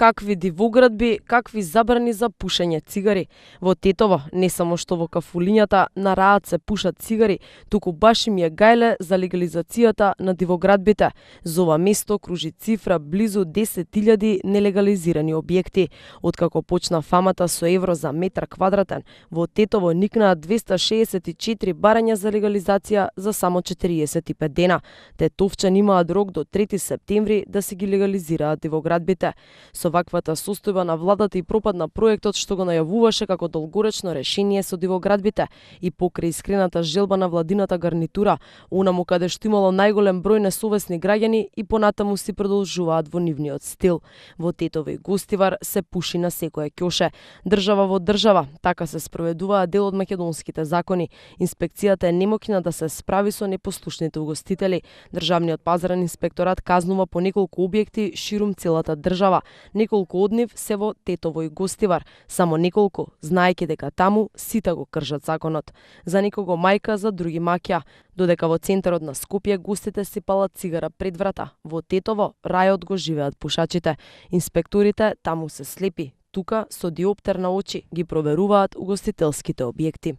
Какви дивоградби, какви забрани за пушење цигари. Во Тетово, не само што во кафулињата на раат се пушат цигари, туку баш им е гајле за легализацијата на дивоградбите. За ова место кружи цифра близу 10.000 нелегализирани објекти. Откако почна фамата со евро за метар квадратен, во Тетово никнаа 264 барања за легализација за само 45 дена. Тетовчани имаат рок до 3 септември да се ги легализираат дивоградбите. Со ваквата состојба на владата и пропадна проектот што го најавуваше како долгоречно решение со дивоградбите и покрај искрената желба на владината гарнитура, онаму каде што имало најголем број несовесни граѓани и понатаму си продолжуваат во нивниот стил. Во Тетово и Гостивар се пуши на секое ќоше. Држава во држава, така се спроведуваат дел од македонските закони. Инспекцијата е немоќна да се справи со непослушните угостители. Државниот пазарен инспекторат казнува по неколку објекти ширум целата држава. Неколку од нив се во Тетово и Гостивар, само неколку, знаејќи дека таму сите го кршат законот. За некого мајка, за други маќа. Додека во центарот на Скопје гостите си палат цигара пред врата, во Тетово рајот го живеат пушачите. Инспекторите таму се слепи, тука со диоптер на очи ги проверуваат угостителските објекти.